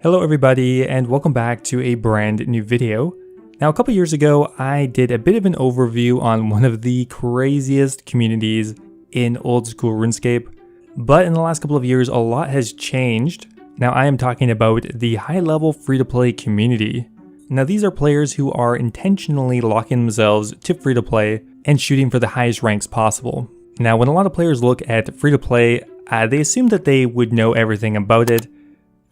Hello everybody and welcome back to a brand new video. Now a couple years ago I did a bit of an overview on one of the craziest communities in old school RuneScape, but in the last couple of years a lot has changed. Now I am talking about the high level free-to-play community. Now these are players who are intentionally locking themselves to free-to-play and shooting for the highest ranks possible. Now when a lot of players look at free-to-play, they assume that they would know everything about it.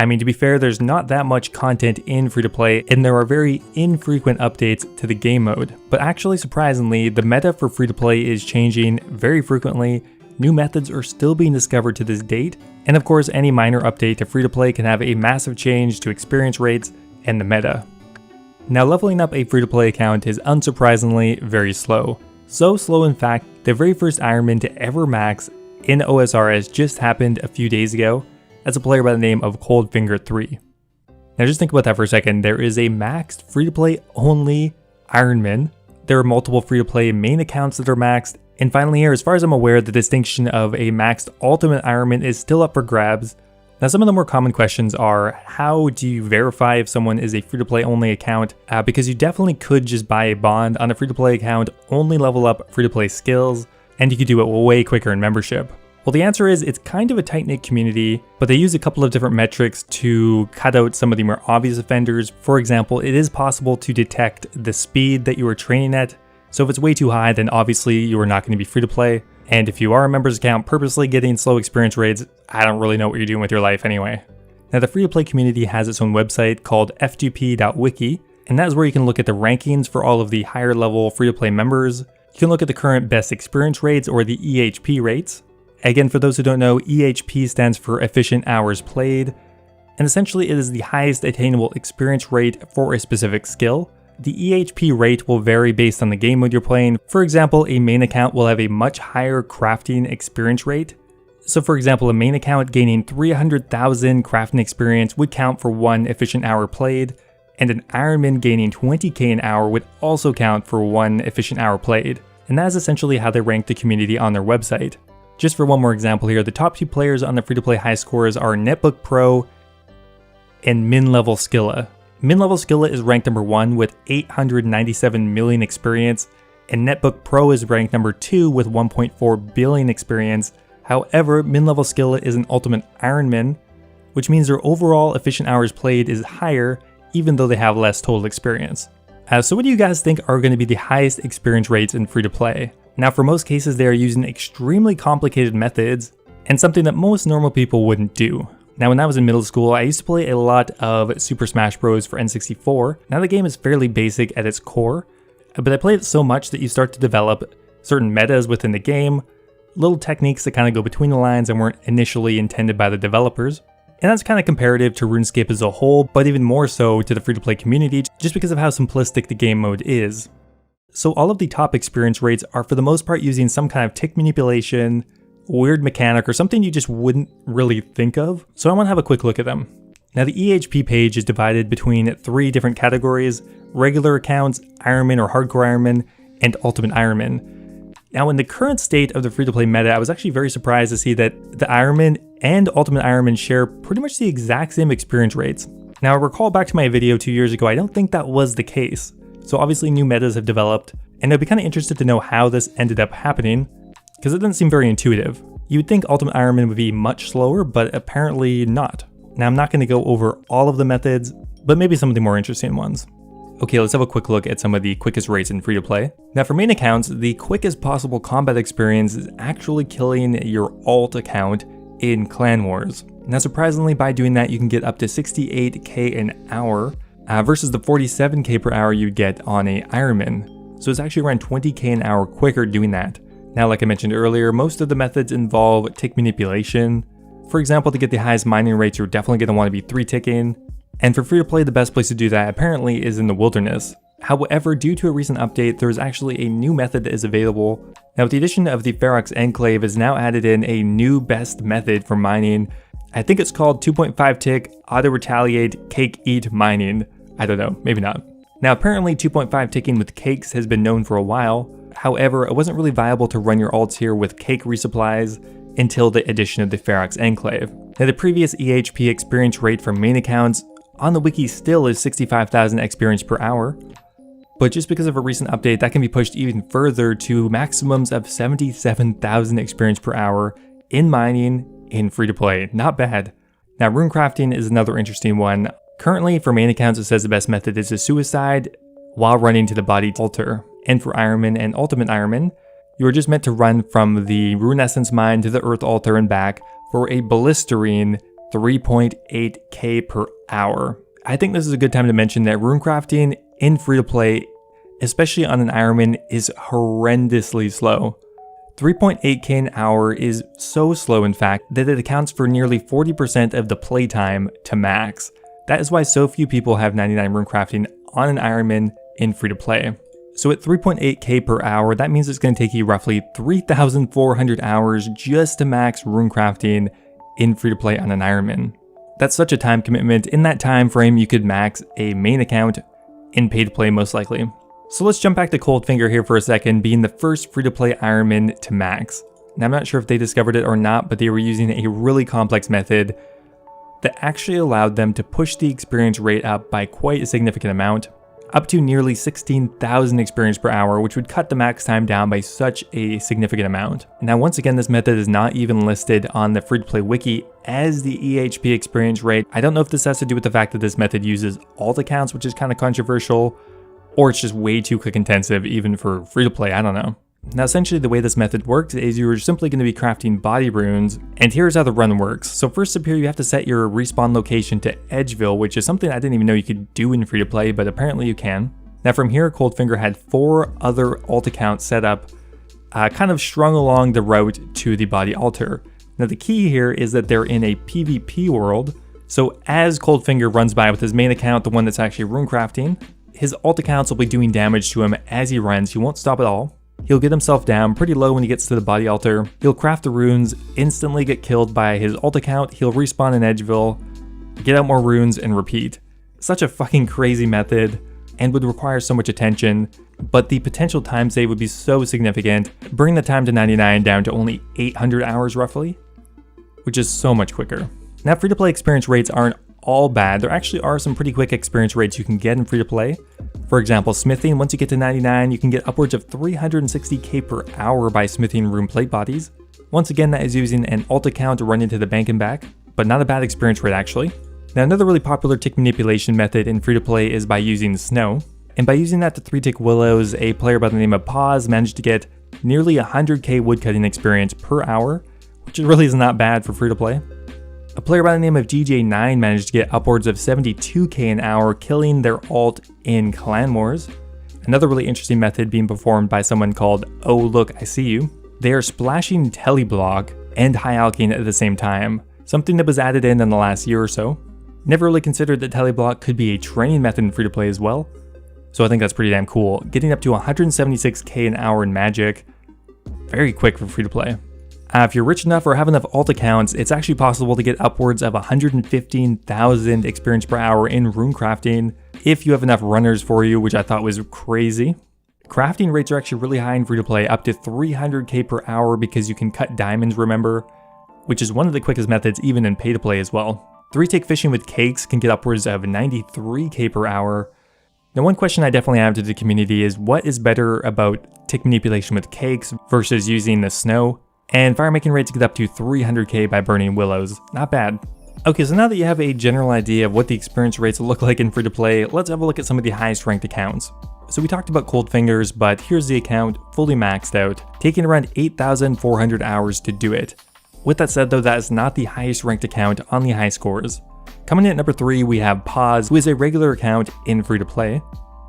I mean, to be fair, there's not that much content in free-to-play, and there are very infrequent updates to the game mode. But actually, surprisingly, the meta for free-to-play is changing very frequently. New methods are still being discovered to this date, and of course, any minor update to free-to-play can have a massive change to experience rates and the meta. Now, leveling up a free-to-play account is unsurprisingly very slow. So slow, in fact, the very first Ironman to ever max in OSRS just happened a few days ago. That's a player by the name of ColdFingers 3. Now just think about that for a second. There is a maxed free-to-play only Ironman. There are multiple free-to-play main accounts that are maxed. And finally here, as far as I'm aware, the distinction of a maxed ultimate Ironman is still up for grabs. Now some of the more common questions are, how do you verify if someone is a free-to-play only account? Because you definitely could just buy a bond on a free-to-play account, only level up free-to-play skills, and you could do it way quicker in membership. Well, the answer is it's kind of a tight-knit community, but they use a couple of different metrics to cut out some of the more obvious offenders. For example, it is possible to detect the speed that you are training at. So if it's way too high, then obviously you are not going to be free to play. And if you are a member's account purposely getting slow experience rates, I don't really know what you're doing with your life anyway. Now the free-to-play community has its own website called F2P.wiki, and that is where you can look at the rankings for all of the higher level free-to-play members. You can look at the current best experience rates or the EHP rates. Again, for those who don't know, EHP stands for efficient hours played, and essentially it is the highest attainable experience rate for a specific skill. The EHP rate will vary based on the game mode you're playing. For example, a main account will have a much higher crafting experience rate. So for example, a main account gaining 300,000 crafting experience would count for 1 efficient hour played, and an Ironman gaining 20k an hour would also count for 1 efficient hour played. And that is essentially how they rank the community on their website. Just for one more example here, the top 2 players on the free-to-play high scores are Netbook Pro and Min-Level Skilla. Min-Level Skilla is ranked number 1 with 897 million experience, and Netbook Pro is ranked number 2 with 1.4 billion experience. However, Min-Level Skilla is an ultimate Ironman, which means their overall efficient hours played is higher, even though they have less total experience. So what do you guys think are going to be the highest experience rates in free-to-play? Now for most cases they are using extremely complicated methods and something that most normal people wouldn't do. Now when I was in middle school I used to play a lot of Super Smash Bros for N64. Now the game is fairly basic at its core, but I played it so much that you start to develop certain metas within the game, little techniques that kind of go between the lines and weren't initially intended by the developers. And that's kind of comparative to RuneScape as a whole, but even more so to the free-to-play community just because of how simplistic the game mode is. So all of the top experience rates are for the most part using some kind of tick manipulation, weird mechanic, or something you just wouldn't really think of. So I want to have a quick look at them. Now the EHP page is divided between 3 different categories: regular accounts, Ironman or Hardcore Ironman, and Ultimate Ironman. Now in the current state of the free-to-play meta, I was actually very surprised to see that the Ironman and Ultimate Ironman share pretty much the exact same experience rates. Now I recall back to my video 2 years ago, I don't think that was the case. So obviously new metas have developed, and I'd be kind of interested to know how this ended up happening, because it doesn't seem very intuitive. You would think Ultimate Ironman would be much slower, but apparently not. Now I'm not going to go over all of the methods, but maybe some of the more interesting ones. Okay, let's have a quick look at some of the quickest rates in free-to-play. Now for main accounts, the quickest possible combat experience is actually killing your alt account in Clan Wars. Now surprisingly, by doing that you can get up to 68k an hour, versus the 47k per hour you get on a Ironman. So it's actually around 20k an hour quicker doing that. Now like I mentioned earlier, most of the methods involve tick manipulation. For example, to get the highest mining rates you're definitely going to want to be 3-ticking. And for free to play, the best place to do that apparently is in the wilderness. However, due to a recent update, there is actually a new method that is available. Now with the addition of the Faerell Enclave has now added in a new best method for mining. I think it's called 2.5 tick auto retaliate cake eat mining. I don't know, maybe not. Now apparently 2.5 ticking with cakes has been known for a while. However, it wasn't really viable to run your ults here with cake resupplies until the addition of the Faerell Enclave. Now the previous EHP experience rate for main accounts on the wiki still is 65,000 experience per hour, but just because of a recent update, that can be pushed even further to maximums of 77,000 experience per hour in mining in free-to-play. Not bad. Now, rune crafting is another interesting one. Currently, for main accounts, it says the best method is a suicide while running to the body altar. And for Ironman and Ultimate Ironman, you are just meant to run from the rune essence mine to the earth altar and back for a blistering 3.8k per hour. I think this is a good time to mention that rune crafting in free-to-play, especially on an Ironman, is horrendously slow. 3.8k an hour is so slow, in fact, that it accounts for nearly 40% of the playtime to max. That is why so few people have 99 rune crafting on an Ironman in free-to-play. So at 3.8k per hour, that means it's going to take you roughly 3,400 hours just to max rune crafting in free-to-play on an Ironman. That's such a time commitment. In that time frame, you could max a main account in pay-to-play most likely. So let's jump back to ColdFinger here for a second, being the first free-to-play Ironman to max. Now, I'm not sure if they discovered it or not, but they were using a really complex method that actually allowed them to push the experience rate up by quite a significant amount, up to nearly 16,000 experience per hour, which would cut the max time down by such a significant amount. Now, once again, this method is not even listed on the free-to-play wiki as the EHP experience rate. I don't know if this has to do with the fact that this method uses alt accounts, which is kind of controversial, or it's just way too click intensive even for free-to-play, I don't know. Now, essentially the way this method works is you're simply going to be crafting body runes, and here's how the run works. So first up here, you have to set your respawn location to Edgeville, which is something I didn't even know you could do in free-to-play, but apparently you can. Now from here, ColdFinger had 4 other alt accounts set up, kind of strung along the route to the body altar. Now the key here is that they're in a PvP world, so as ColdFinger runs by with his main account, the one that's actually rune crafting, his alt accounts will be doing damage to him as he runs. He won't stop at all. He'll get himself down pretty low when he gets to the body altar. He'll craft the runes, instantly get killed by his alt account. He'll respawn in Edgeville, get out more runes, and repeat. Such a fucking crazy method and would require so much attention, but the potential time save would be so significant, bringing the time to 99 down to only 800 hours roughly, which is so much quicker. Now, free-to-play experience rates aren't all bad. There actually are some pretty quick experience rates you can get in free-to-play. For example, smithing, once you get to 99, you can get upwards of 360k per hour by smithing rune plate bodies. Once again, that is using an alt account to run into the bank and back, but not a bad experience rate actually. Now, another really popular tick manipulation method in free-to-play is by using snow. And by using that to 3-tick willows, a player by the name of Pawz managed to get nearly 100k woodcutting experience per hour, which really is not bad for free-to-play. A player by the name of GJ9 managed to get upwards of 72k an hour, killing their alt in Clan Wars. Another really interesting method being performed by someone called Oh Look I See You. They are splashing teleblock and high alking at the same time, something that was added in the last year or so. Never really considered that teleblock could be a training method in free-to-play as well, so I think that's pretty damn cool. Getting up to 176k an hour in magic, very quick for free-to-play. If you're rich enough or have enough alt accounts, it's actually possible to get upwards of 115,000 experience per hour in rune crafting if you have enough runners for you, which I thought was crazy. Crafting rates are actually really high in free-to-play, up to 300k per hour because you can cut diamonds, remember, which is one of the quickest methods even in pay-to-play as well. 3-tick fishing with cakes can get upwards of 93k per hour. Now, one question I definitely have to the community is what is better about tick manipulation with cakes versus using the snow? And fire making rates get up to 300k by burning willows. Not bad. Okay, so now that you have a general idea of what the experience rates look like in free-to-play, let's have a look at some of the highest ranked accounts. So we talked about ColdFingers, but here's the account fully maxed out, taking around 8,400 hours to do it. With that said though, that is not the highest ranked account on the high scores. Coming in at number 3, we have Pawz, who is a regular account in free-to-play.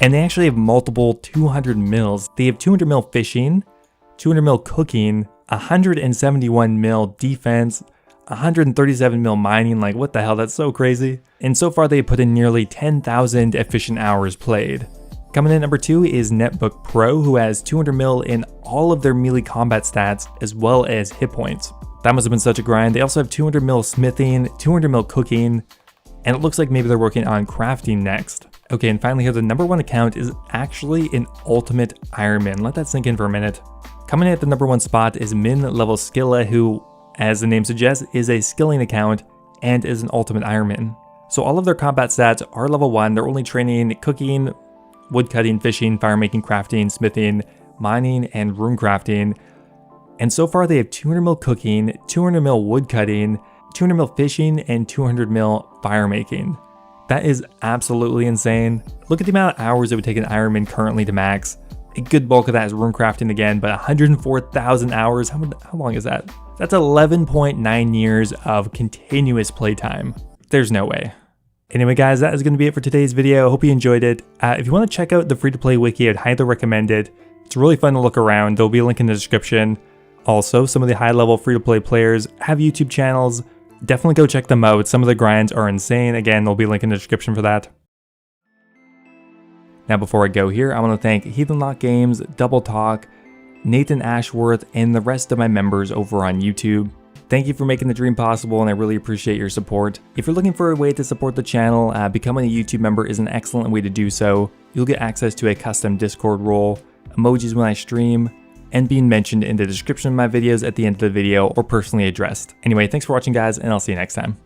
And they actually have multiple 200 mils. They have 200 mil fishing, 200 mil cooking, 171 mil defense, 137 mil mining, like what the hell, that's so crazy. And so far they put in nearly 10,000 efficient hours played. Coming in at number 2 is Netbook Pro, who has 200 mil in all of their melee combat stats as well as hit points. That must have been such a grind. They also have 200 mil smithing, 200 mil cooking, and it looks like maybe they're working on crafting next. Okay, and finally here, the number 1 account is actually an Ultimate Ironman. Let that sink in for a minute. Coming in at the number 1 spot is Min Level Skilla, who, as the name suggests, is a skilling account and is an Ultimate Ironman. So all of their combat stats are level 1. They're only training cooking, woodcutting, fishing, fire making, crafting, smithing, mining, and rune crafting. And so far they have 200 mil cooking, 200 mil woodcutting, 200 mil fishing, and 200 mil fire making. That is absolutely insane. Look at the amount of hours it would take an Ironman currently to max. A good bulk of that is rune crafting again, but 104,000 hours, how long is that? That's 11.9 years of continuous playtime. There's no way. Anyway guys, that is going to be it for today's video. I hope you enjoyed it. If you want to check out the free-to-play wiki, I'd highly recommend it. It's really fun to look around. There'll be a link in the description. Also, some of the high-level free-to-play players have YouTube channels. Definitely go check them out. Some of the grinds are insane. Again, there'll be a link in the description for that. Now before I go here, I want to thank Heathen Lock Games, Double Talk, Nathan Ashworth, and the rest of my members over on YouTube. Thank you for making the dream possible, and I really appreciate your support. If you're looking for a way to support the channel, becoming a YouTube member is an excellent way to do so. You'll get access to a custom Discord role, emojis when I stream, and being mentioned in the description of my videos at the end of the video or personally addressed. Anyway, thanks for watching guys, and I'll see you next time.